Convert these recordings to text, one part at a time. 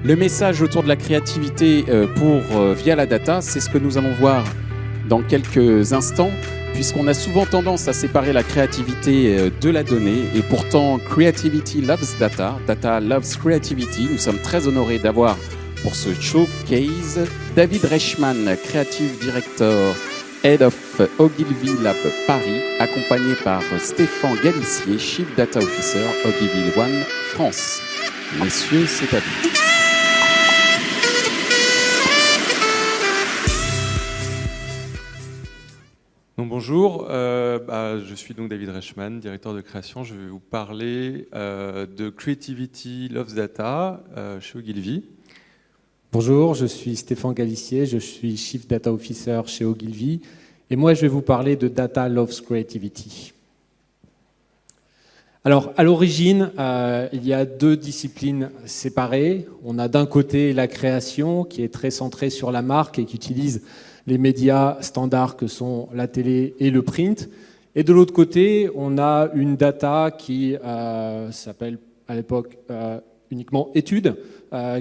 Le message autour de la créativité via la data, c'est ce que nous allons voir dans quelques instants, puisqu'on a souvent tendance à séparer la créativité de la donnée, et pourtant Creativity loves data, data loves creativity. Nous sommes très honorés d'avoir pour ce showcase David Reichmann, Creative Director, Head of Ogilvy Lab Paris, accompagné par Stéphane Galissier, Chief Data Officer, Ogilvy One France. Messieurs, c'est à vous. Donc bonjour, je suis donc David Reichmann, directeur de création. Je vais vous parler de Creativity Loves Data chez Ogilvy. Bonjour, je suis Stéphane Galissier, je suis Chief Data Officer chez Ogilvy. Et moi, je vais vous parler de Data Loves Creativity. Alors, à l'origine, il y a deux disciplines séparées. On a d'un côté la création, qui est très centrée sur la marque et qui utilise les médias standards que sont la télé et le print. Et de l'autre côté, on a une data qui s'appelle à l'époque uniquement études,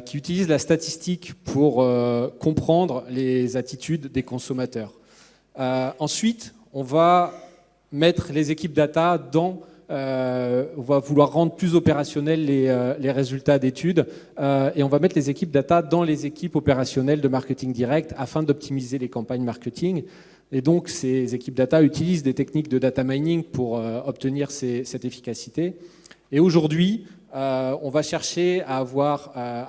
qui utilise la statistique pour comprendre les attitudes des consommateurs. Ensuite, on va mettre les équipes data on va vouloir rendre plus opérationnels les résultats d'études et on va mettre les équipes data dans les équipes opérationnelles de marketing direct afin d'optimiser les campagnes marketing. Et donc, ces équipes data utilisent des techniques de data mining pour obtenir cette efficacité. Et aujourd'hui, on va chercher à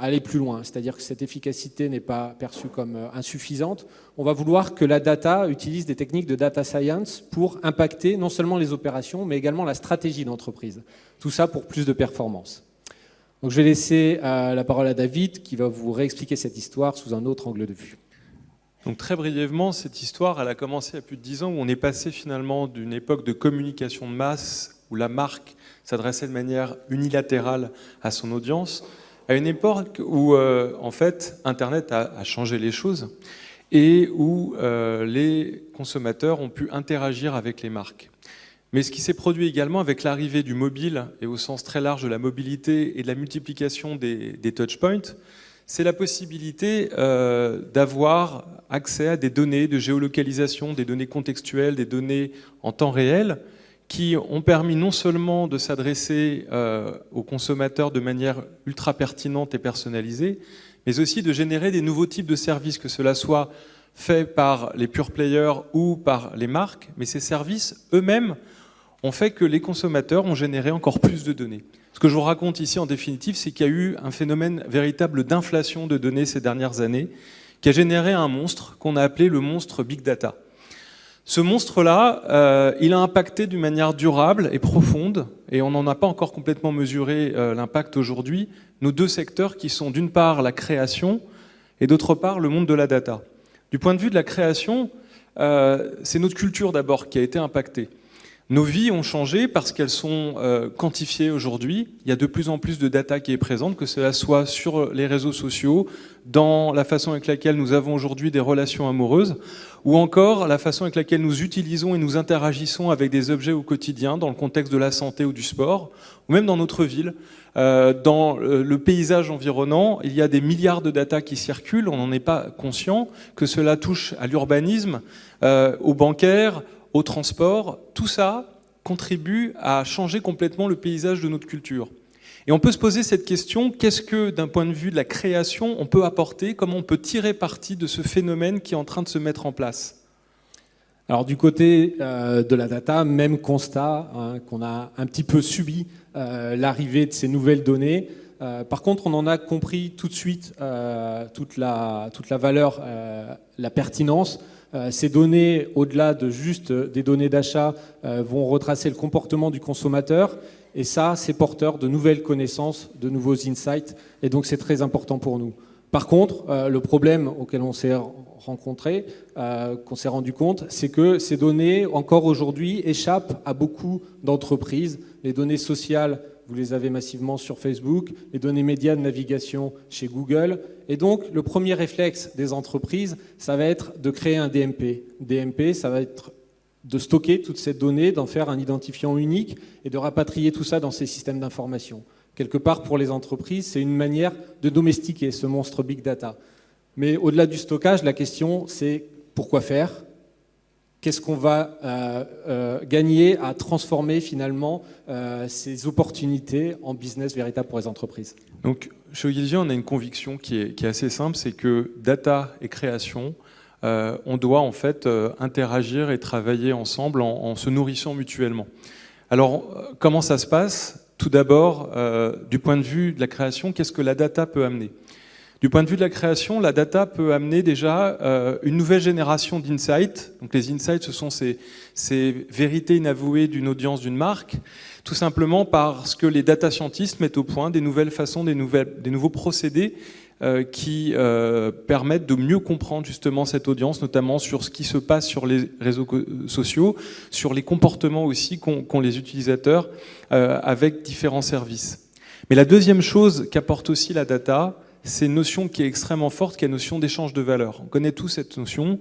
aller plus loin, c'est-à-dire que cette efficacité n'est pas perçue comme insuffisante. On va vouloir que la data utilise des techniques de data science pour impacter non seulement les opérations, mais également la stratégie d'entreprise. Tout ça pour plus de performance. Donc je vais laisser la parole à David qui va vous réexpliquer cette histoire sous un autre angle de vue. Donc très brièvement, cette histoire, elle a commencé il y a plus de 10 ans, où on est passé finalement d'une époque de communication de masse, où la marque s'adressait de manière unilatérale à son audience, à une époque où, en fait, Internet a changé les choses et où les consommateurs ont pu interagir avec les marques. Mais ce qui s'est produit également avec l'arrivée du mobile, et au sens très large de la mobilité et de la multiplication des touchpoints, c'est la possibilité d'avoir accès à des données de géolocalisation, des données contextuelles, des données en temps réel, qui ont permis non seulement de s'adresser aux consommateurs de manière ultra pertinente et personnalisée, mais aussi de générer des nouveaux types de services, que cela soit fait par les pure players ou par les marques, mais ces services eux-mêmes ont fait que les consommateurs ont généré encore plus de données. Ce que je vous raconte ici en définitive, c'est qu'il y a eu un phénomène véritable d'inflation de données ces dernières années, qui a généré un monstre qu'on a appelé le monstre Big Data. Ce monstre-là, il a impacté d'une manière durable et profonde, et on n'en a pas encore complètement mesuré l'impact aujourd'hui, nos deux secteurs qui sont d'une part la création et d'autre part le monde de la data. Du point de vue de la création, c'est notre culture d'abord qui a été impactée. Nos vies ont changé parce qu'elles sont quantifiées aujourd'hui. Il y a de plus en plus de data qui est présente, que cela soit sur les réseaux sociaux, dans la façon avec laquelle nous avons aujourd'hui des relations amoureuses, ou encore la façon avec laquelle nous utilisons et nous interagissons avec des objets au quotidien, dans le contexte de la santé ou du sport, ou même dans notre ville. Dans le paysage environnant, il y a des milliards de data qui circulent, on n'en est pas conscient, que cela touche à l'urbanisme, au bancaire, au transport. Tout ça contribue à changer complètement le paysage de notre culture. Et on peut se poser cette question, qu'est-ce que, d'un point de vue de la création, on peut apporter, comment on peut tirer parti de ce phénomène qui est en train de se mettre en place ? Alors du côté de la data, même constat qu'on a un petit peu subi l'arrivée de ces nouvelles données. Par contre, on en a compris tout de suite toute la valeur, la pertinence. Ces données, au-delà de juste des données d'achat, vont retracer le comportement du consommateur. Et ça, c'est porteur de nouvelles connaissances, de nouveaux insights. Et donc, c'est très important pour nous. Par contre, le problème auquel on s'est qu'on s'est rendu compte, c'est que ces données, encore aujourd'hui, échappent à beaucoup d'entreprises. Les données sociales, vous les avez massivement sur Facebook, les données médias de navigation chez Google. Et donc, le premier réflexe des entreprises, ça va être de créer un DMP. DMP, ça va être de stocker toutes ces données, d'en faire un identifiant unique et de rapatrier tout ça dans ces systèmes d'information. Quelque part, pour les entreprises, c'est une manière de domestiquer ce monstre Big Data. Mais au-delà du stockage, la question, c'est pourquoi faire ? Qu'est-ce qu'on va gagner à transformer finalement ces opportunités en business véritable pour les entreprises ? Donc, chez Ogilvy, on a une conviction qui est assez simple, c'est que data et création, on doit en fait interagir et travailler ensemble en se nourrissant mutuellement. Alors, comment ça se passe ? Tout d'abord, du point de vue de la création, qu'est-ce que la data peut amener ? Du point de vue de la création, la data peut amener déjà une nouvelle génération d'insights. Donc les insights, ce sont ces vérités inavouées d'une audience, d'une marque, tout simplement parce que les data scientists mettent au point des nouvelles façons, des nouveaux procédés qui permettent de mieux comprendre justement cette audience, notamment sur ce qui se passe sur les réseaux sociaux, sur les comportements aussi qu'ont les utilisateurs avec différents services. Mais la deuxième chose qu'apporte aussi la data, c'est une notion qui est extrêmement forte, qui est la notion d'échange de valeur. On connaît tous cette notion.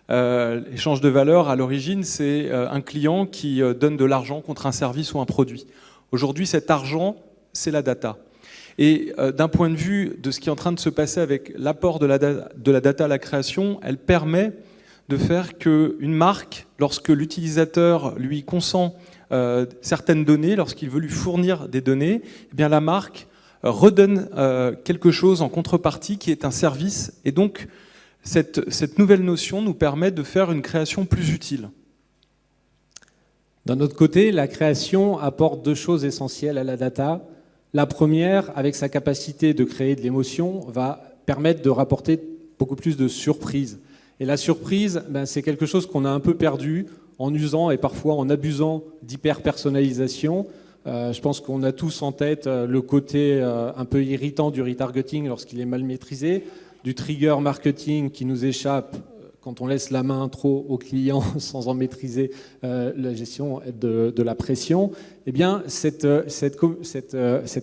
L'échange de valeur, à l'origine, c'est un client qui donne de l'argent contre un service ou un produit. Aujourd'hui, cet argent, c'est la data. Et d'un point de vue de ce qui est en train de se passer avec l'apport de la data à la création, elle permet de faire qu'une marque, lorsque l'utilisateur lui consent certaines données, lorsqu'il veut lui fournir des données, eh bien la marque redonne quelque chose en contrepartie qui est un service. Et donc, cette nouvelle notion nous permet de faire une création plus utile. D'un autre côté, la création apporte deux choses essentielles à la data. La première, avec sa capacité de créer de l'émotion, va permettre de rapporter beaucoup plus de surprises. Et la surprise, c'est quelque chose qu'on a un peu perdu en usant et parfois en abusant d'hyper-personnalisation. Je pense qu'on a tous en tête le côté un peu irritant du retargeting lorsqu'il est mal maîtrisé, du trigger marketing qui nous échappe quand on laisse la main trop au client sans en maîtriser la gestion de la pression. Eh bien, cette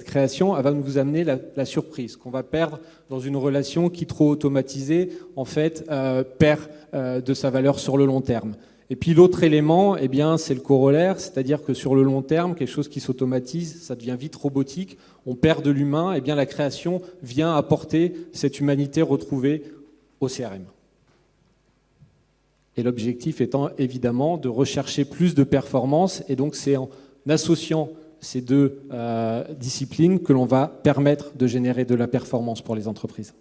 création, elle va nous amener la surprise qu'on va perdre dans une relation qui, trop automatisée, en fait, perd de sa valeur sur le long terme. Et puis l'autre élément, eh bien, c'est le corollaire, c'est-à-dire que sur le long terme, quelque chose qui s'automatise, ça devient vite robotique, on perd de l'humain, eh bien la création vient apporter cette humanité retrouvée au CRM. Et l'objectif étant évidemment de rechercher plus de performance, et donc c'est en associant ces deux disciplines que l'on va permettre de générer de la performance pour les entreprises.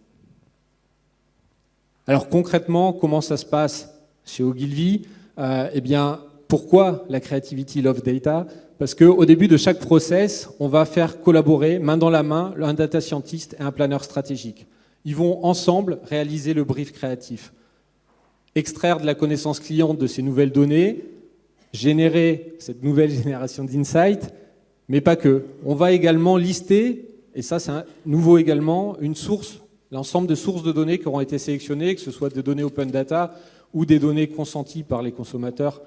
Alors concrètement, comment ça se passe chez Ogilvy ? Eh bien, pourquoi la Creativity Love Data ? Parce qu'au début de chaque process, on va faire collaborer main dans la main un data scientist et un planeur stratégique. Ils vont ensemble réaliser le brief créatif, extraire de la connaissance client de ces nouvelles données, générer cette nouvelle génération d'insights, mais pas que. On va également lister, et ça c'est nouveau également, une source, l'ensemble de sources de données qui auront été sélectionnées, que ce soit des données open data ou des données consenties par les consommateurs,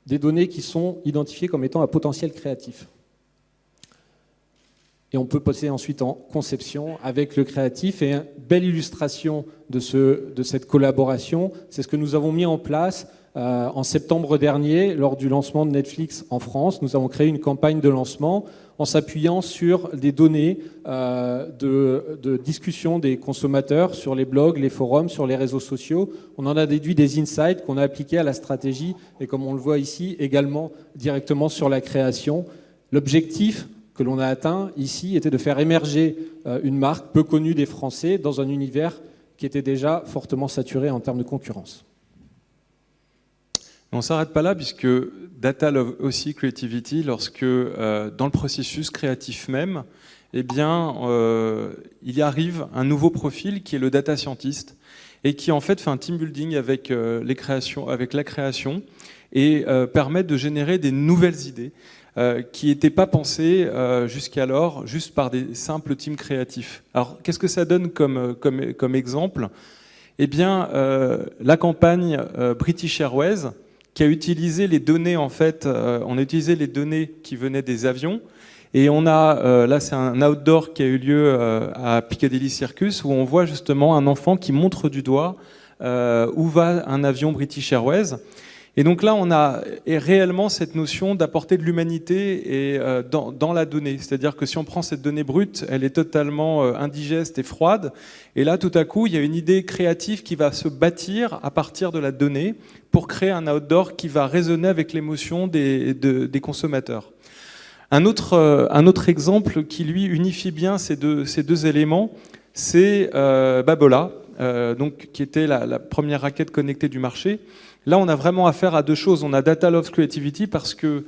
des données qui sont identifiées comme étant à potentiel créatif. Et on peut passer ensuite en conception avec le créatif. Et une belle illustration de cette collaboration, c'est ce que nous avons mis en place en septembre dernier, lors du lancement de Netflix en France. Nous avons créé une campagne de lancement en s'appuyant sur des données de discussion des consommateurs sur les blogs, les forums, sur les réseaux sociaux. On en a déduit des insights qu'on a appliqués à la stratégie et, comme on le voit ici, également directement sur la création. L'objectif que l'on a atteint ici était de faire émerger une marque peu connue des Français dans un univers qui était déjà fortement saturé en termes de concurrence. On ne s'arrête pas là, puisque Data Love aussi Creativity, lorsque dans le processus créatif même, eh bien, il y arrive un nouveau profil qui est le data scientist et qui en fait fait un team building avec la création et permet de générer des nouvelles idées qui n'étaient pas pensées jusqu'alors juste par des simples teams créatifs. Alors, qu'est-ce que ça donne comme exemple ? Eh bien, la campagne British Airways, qui a utilisé les données, en fait, on a utilisé les données qui venaient des avions, et on a, là c'est un outdoor qui a eu lieu à Piccadilly Circus, où on voit justement un enfant qui montre du doigt où va un avion British Airways, Et donc là, on a réellement cette notion d'apporter de l'humanité dans la donnée. C'est-à-dire que si on prend cette donnée brute, elle est totalement indigeste et froide. Et là, tout à coup, il y a une idée créative qui va se bâtir à partir de la donnée pour créer un outdoor qui va résonner avec l'émotion des consommateurs. Un autre exemple qui, lui, unifie bien ces deux éléments, c'est Babola, qui était la première raquette connectée du marché. Là, on a vraiment affaire à deux choses. On a Data Loves Creativity parce que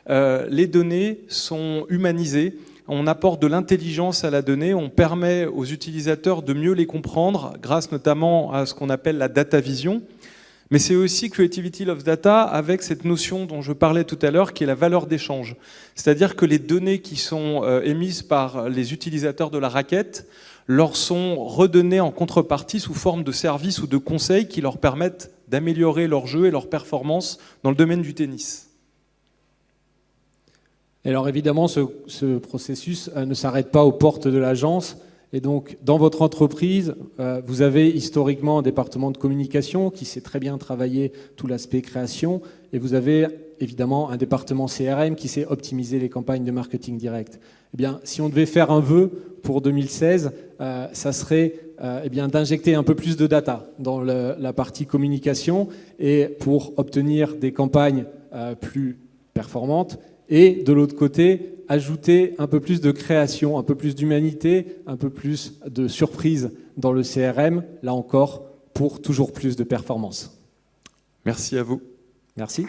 les données sont humanisées. On apporte de l'intelligence à la donnée. On permet aux utilisateurs de mieux les comprendre grâce notamment à ce qu'on appelle la data vision. Mais c'est aussi Creativity Loves Data avec cette notion dont je parlais tout à l'heure qui est la valeur d'échange. C'est-à-dire que les données qui sont émises par les utilisateurs de la raquette leur sont redonnées en contrepartie sous forme de services ou de conseils qui leur permettent d'améliorer leur jeu et leur performance dans le domaine du tennis. Et alors évidemment, ce processus ne s'arrête pas aux portes de l'agence. Et donc, dans votre entreprise, vous avez historiquement un département de communication qui sait très bien travailler tout l'aspect création. Et vous avez évidemment un département CRM qui sait optimiser les campagnes de marketing direct. Eh bien, si on devait faire un vœu pour 2016, ça serait d'injecter un peu plus de data dans la partie communication et pour obtenir des campagnes plus performantes. Et de l'autre côté, ajouter un peu plus de création, un peu plus d'humanité, un peu plus de surprise dans le CRM, là encore, pour toujours plus de performance. Merci à vous. Merci.